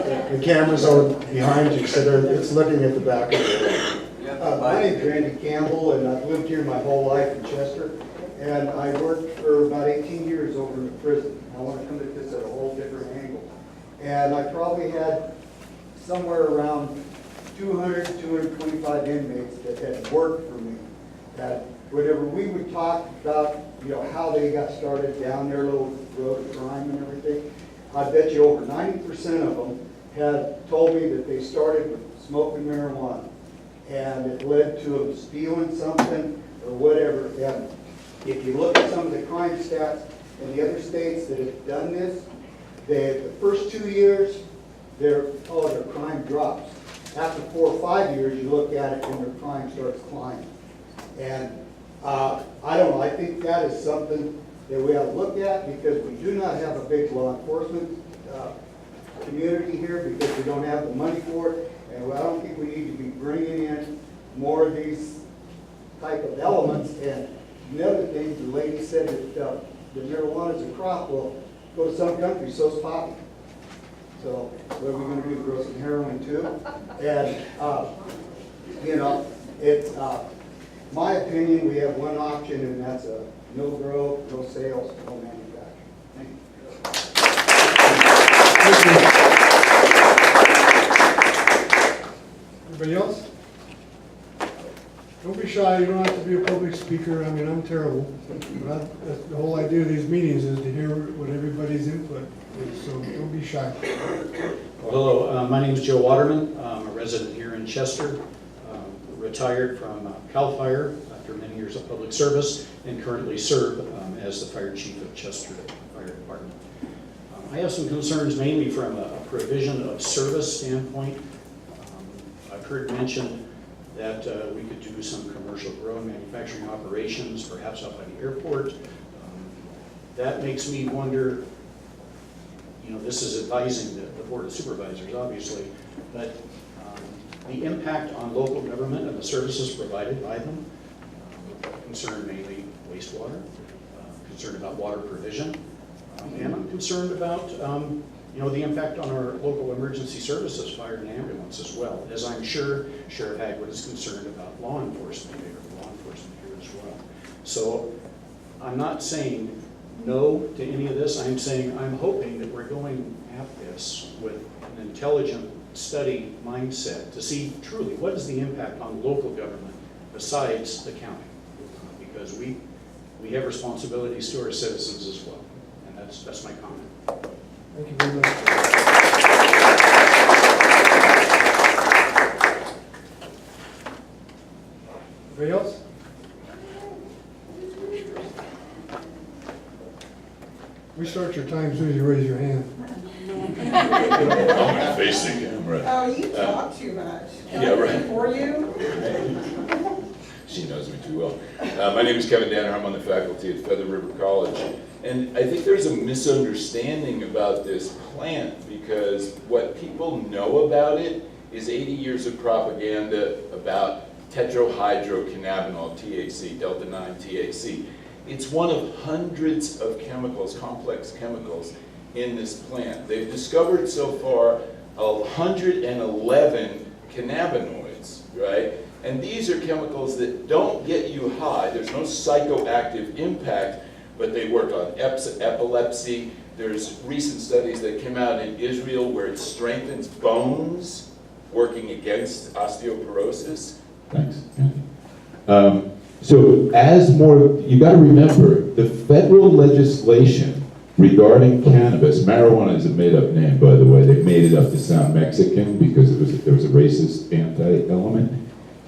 The cameras are behind you, so it's looking at the back of the My name's Randy Campbell, and I've lived here my whole life in Chester. And I worked for about 18 years over in the prison. I want to come at this at a whole different angle. And I probably had somewhere around 200, 225 inmates that had worked for me. That whenever we would talk about, how they got started down their little road of crime and everything, I bet you over 90% of them had told me that they started with smoking marijuana. And it led to them stealing something or whatever. And if you look at some of the crime stats in the other states that have done this, the first 2 years, their crime drops. After 4 or 5 years, you look at it and their crime starts climbing. And I don't know, I think that is something that we have to look at, because we do not have a big law enforcement community here, because we don't have the money for it. And I don't think we need to be bringing in more of these type of elements. And another thing, the lady said that the marijuana is a crop. Well, go to some countries, so's poppy. So what are we going to do, grow some heroin too? And, it's my opinion, we have one option, and that's a no grow, no sales, no manufacturing. Thank you. Anybody else? Don't be shy, you don't have to be a public speaker. I mean, I'm terrible. But that's the whole idea of these meetings is to hear what everybody's input is, so don't be shy. Well, hello, my name is Joe Waterman. I'm a resident here in Chester, retired from CAL FIRE after many years of public service, and currently serve as the fire chief of Chester Fire Department. I have some concerns mainly from a provision of service standpoint. I've heard mentioned that we could do some commercial grow and manufacturing operations, perhaps out by the airport. That makes me wonder, this is advising the Board of Supervisors, obviously, but the impact on local government and the services provided by them, concerned mainly wastewater, concerned about water provision, and I'm concerned about the impact on our local emergency services, fire and ambulance as well, as I'm sure Sheriff Hagwood is concerned about law enforcement here as well. So I'm not saying no to any of this. I'm saying I'm hoping that we're going at this with an intelligent study mindset to see truly what is the impact on local government besides the county, because we have responsibilities to our citizens as well, and that's my comment. Thank you very much. Anybody else? Restart your time as soon as you raise your hand. I'm facing camera. Oh, you talk too much. Yeah, right. For you? She knows me too well. My name is Kevin Danner. I'm on the faculty at Feather River College. And I think there's a misunderstanding about this plant, because what people know about it is 80 years of propaganda about tetrahydrocannabinol, THC, delta-9 THC. It's one of hundreds of chemicals, complex chemicals, in this plant. They've discovered so far 111 cannabinoids, right? And these are chemicals that don't get you high. There's no psychoactive impact, but they work on epilepsy. There's recent studies that came out in Israel where it strengthens bones, working against osteoporosis. Thanks. So as more, you got to remember, the federal legislation regarding cannabis, marijuana is a made-up name, by the way. They made it up to sound Mexican because there was a racist anti-element.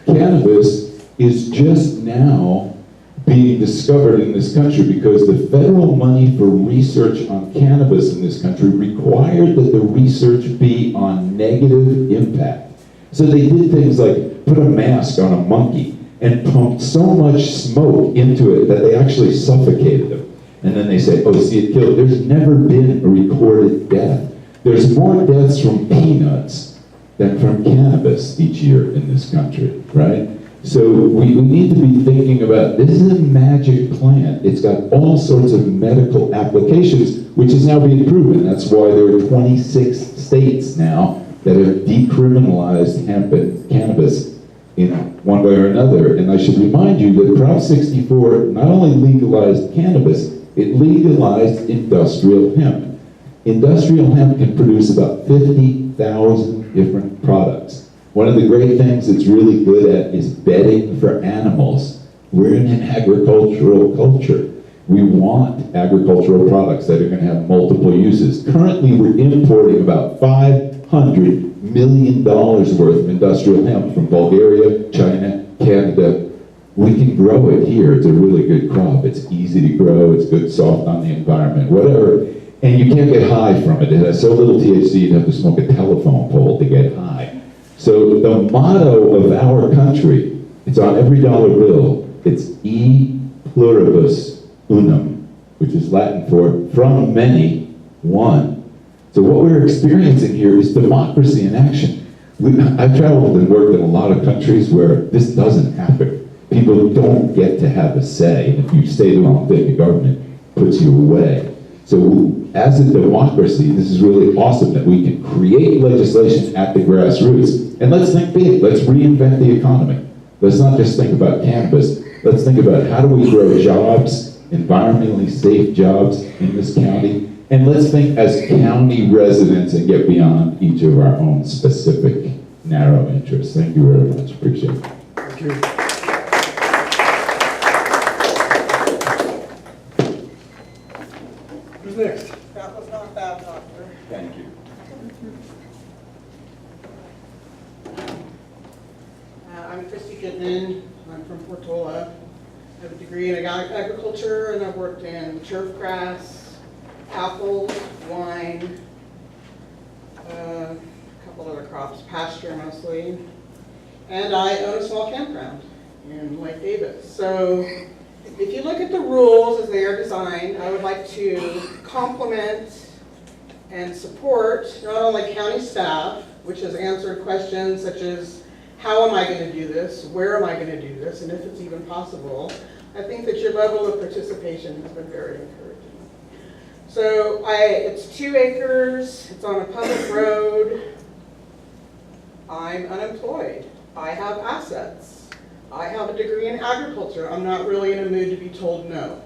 Cannabis is just now being discovered in this country because the federal money for research on cannabis in this country required that the research be on negative impact. So they did things like put a mask on a monkey and pumped so much smoke into it that they actually suffocated them. And then they say, oh, see, it killed. There's never been a recorded death. There's more deaths from peanuts than from cannabis each year in this country, right? So we need to be thinking about, this is a magic plant. It's got all sorts of medical applications, which is now being proven. That's why there are 26 states now that have decriminalized hemp and cannabis in one way or another. And I should remind you that Prop 64 not only legalized cannabis, it legalized industrial hemp. Industrial hemp can produce about 50,000 different products. One of the great things it's really good at is bedding for animals. We're in an agricultural culture. We want agricultural products that are going to have multiple uses. Currently, we're importing about $500 million worth of industrial hemp from Bulgaria, China, Canada. We can grow it here. It's a really good crop. It's easy to grow. It's good, soft on the environment, whatever. And you can't get high from it. It has so little THC, you'd have to smoke a telephone pole to get high. So the motto of our country, it's on every dollar bill. It's E pluribus unum, which is Latin for from many, one. So what we're experiencing here is democracy in action. I've traveled and worked in a lot of countries where this doesn't happen. People don't get to have a say. If you say the wrong thing, the government puts you away. So as a democracy, this is really awesome that we can create legislation at the grassroots. And let's think big. Let's reinvent the economy. Let's not just think about cannabis. Let's think about how do we grow jobs, environmentally safe jobs in this county. And let's think as county residents and get beyond each of our own specific narrow interests. Thank you very much. Appreciate it. Thank you. Who's next? That was not bad, Doctor. Thank you. I'm Christy Goodman. I'm from Portola. I have a degree in agriculture, and I've worked in turf grass, apples, wine, a couple other crops, pasture mostly. And I own a small campground in Lake Davis. So if you look at the rules as they are designed, I would like to compliment and support not only county staff, which has answered questions such as, how am I going to do this? Where am I going to do this? And if it's even possible. I think that your level of participation has been very encouraging. So it's 2 acres. It's on a public road. I'm unemployed. I have assets. I have a degree in agriculture. I'm not really in a mood to be told no.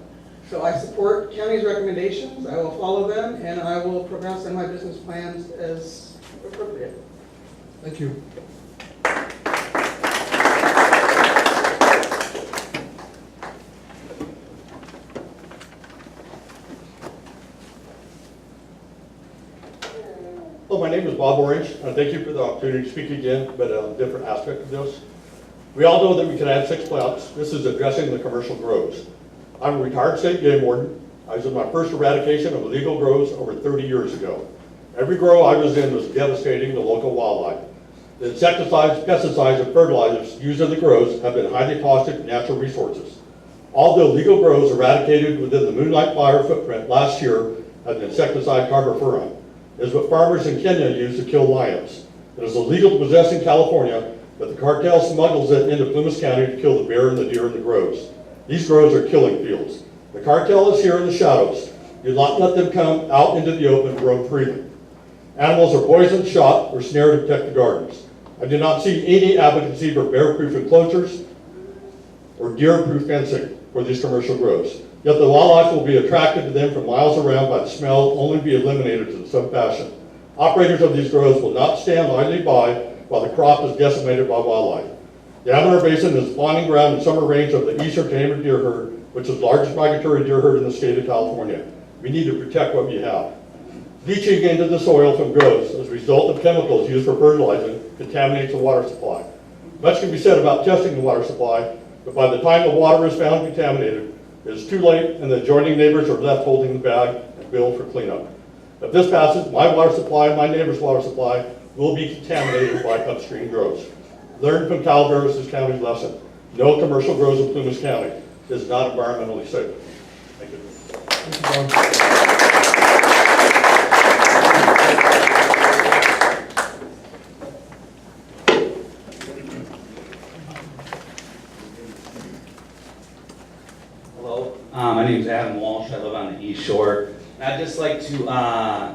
So I support county's recommendations. I will follow them, and I will progress in my business plans as appropriate. Thank you. Hello, my name is Bob Orange, and thank you for the opportunity to speak again, but a different aspect of this. We all know that we can add 6 plants. This is addressing the commercial grows. I'm a retired state game warden. I was in my first eradication of illegal grows over 30 years ago. Every grow I was in was devastating the local wildlife. The insecticides, pesticides, and fertilizers used in the grows have been highly toxic natural resources. All the illegal grows eradicated within the Moonlight Fire footprint last year had the insecticide carbofuran. It is what farmers in Kenya use to kill lions. It is illegal to possess in California, but the cartel smuggles it into Plumas County to kill the bear and the deer in the groves. These groves are killing fields. The cartel is here in the shadows. Do not let them come out into the open and roam freely. Animals are poisoned, shot, or snared to protect the gardens. I do not see any advocacy for bear-proof enclosures or deer-proof fencing for these commercial groves. Yet the wildlife will be attracted to them from miles around by the smell, only be eliminated in some fashion. Operators of these groves will not stand idly by while the crop is decimated by wildlife. The Avalon Basin is spawning ground and summer range of the eastern tame deer herd, which is the largest migratory deer herd in the state of California. We need to protect what we have. Leaching into the soil from groves as a result of chemicals used for fertilizing contaminates the water supply. Much can be said about testing the water supply, but by the time the water is found contaminated, it is too late, and the adjoining neighbors are left holding the bag and billed for cleanup. If this passes, my water supply and my neighbor's water supply will be contaminated by upstream grows. Learn from Calaveras County's lesson. No commercial grows in Plumas County. It is not environmentally safe. Thank you. Thank you, Bob. Hello, my name is Adam Walsh. I live on the East Shore. I'd just like to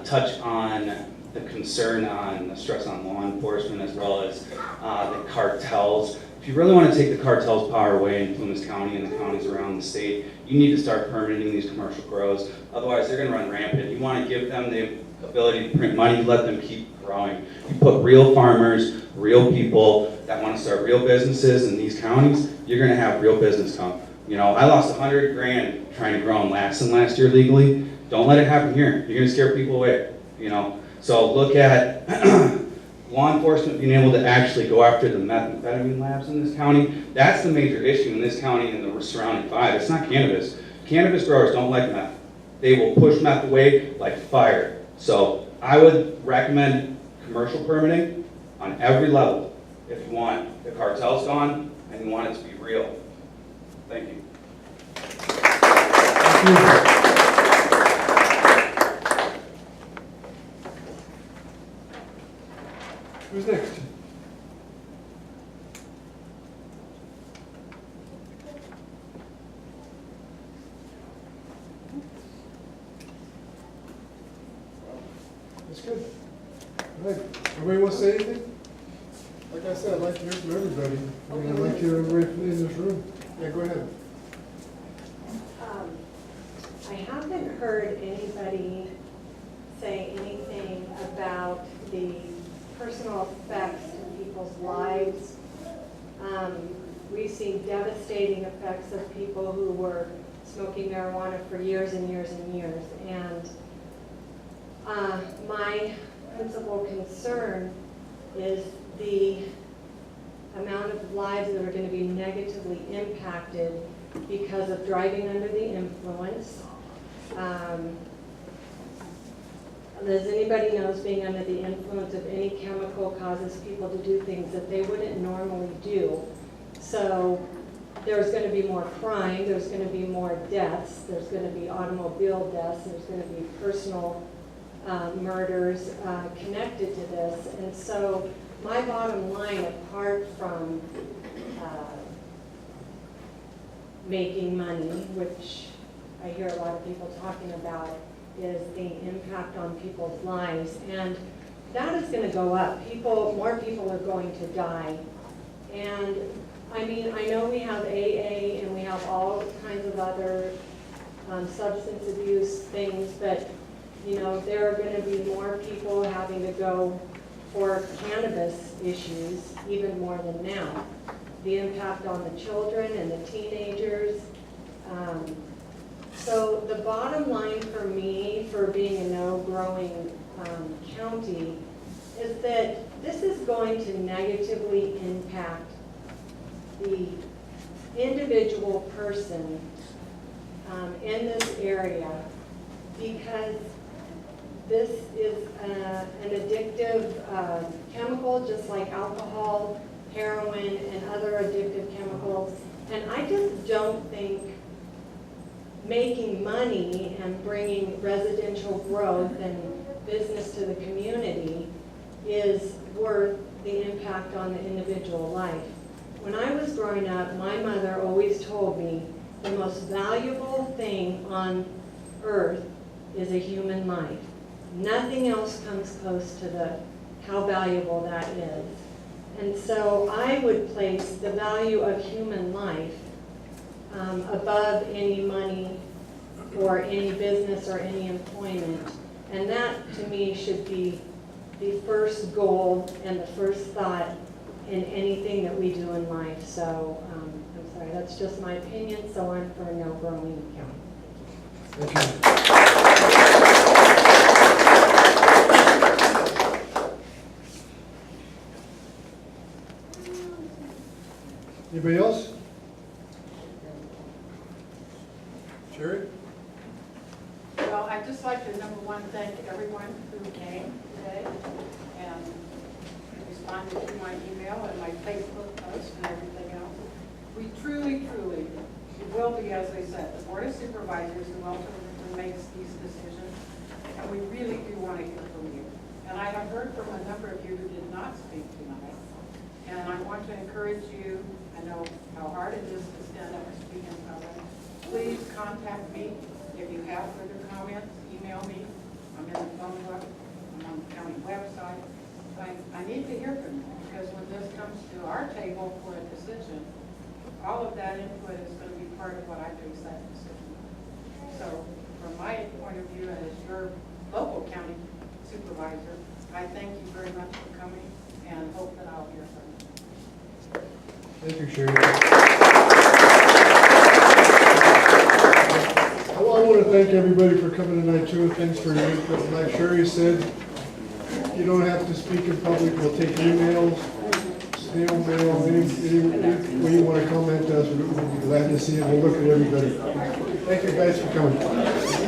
touch on the concern on, the stress on law enforcement as well as the cartels. If you really want to take the cartels' power away in Plumas County and the counties around the state, you need to start permitting these commercial grows. Otherwise, they're going to run rampant. You want to give them the ability to print money, let them keep growing. You put real farmers, real people that want to start real businesses in these counties, you're going to have real business come. You know, I lost 100 grand trying to grow in Lassen last year legally. Don't let it happen here. You're going to scare people away, you know. So look at law enforcement being able to actually go after the methamphetamine labs in this county. That's the major issue in this county and the surrounding 5. It's not cannabis. Cannabis growers don't like meth. They will push meth away like fire. So I would recommend commercial permitting on every level if you want the cartels gone and you want it to be real. Thank you. Thank you. Who's next? That's good. All right, everybody want to say anything? Like I said, I'd like to hear from everybody. I mean, I'd like to hear everybody in this room. Yeah, go ahead. I haven't heard anybody say anything about the personal effects to people's lives. We've seen devastating effects of people who were smoking marijuana for years and years and years. And my principal concern is the amount of lives that are going to be negatively impacted because of driving under the influence. As anybody knows, being under the influence of any chemical causes people to do things that they wouldn't normally do. So there's going to be more crime, there's going to be more deaths, there's going to be automobile deaths, there's going to be personal murders connected to this. And so my bottom line, apart from making money, which I hear a lot of people talking about, is the impact on people's lives. And that is going to go up. More people are going to die. And I mean, I know we have AA and we have all kinds of other substance abuse things, but you know, there are going to be more people having to go for cannabis issues, even more than now. The impact on the children and the teenagers. So the bottom line for me, for being a no-growing county, is that this is going to negatively impact the individual person in this area, because this is an addictive chemical, just like alcohol, heroin, and other addictive chemicals. And I just don't think making money and bringing residential growth and business to the community is worth the impact on the individual life. When I was growing up, my mother always told me the most valuable thing on earth is a human life. Nothing else comes close to how valuable that is. And so I would place the value of human life above any money or any business or any employment. And that, to me, should be the first goal and the first thought in anything that we do in life. So, I'm sorry, that's just my opinion, so I'm for a no-growing county. Thank you. Anybody else? Sherry? Well, I'd just like to, number one, thank everyone who came today and responded to my email and my Facebook post and everything else. We truly, it will be, as I said, the Board of Supervisors who ultimately makes these decisions, and we really do want to hear from you. And I have heard from a number of you who did not speak tonight, and I want to encourage you. I know how hard it is to stand up and speak in public. Please contact me if you have further comments. Email me. I'm in the phone book. I'm on the county need to hear from you, because when this comes to our table for a decision, all of that input is going to be part of what I base that decision on. So from my point of view as your local county supervisor, I thank you very much for coming and hope that I'll hear from you. Thank you, Sherry. I want to thank everybody for coming tonight too, and thanks for your input. Like Sherry said, you don't have to speak in public, we'll take emails, snail mail, any way you want to comment to us, we'll be glad to see it, we'll look at everybody. Thank you guys for coming.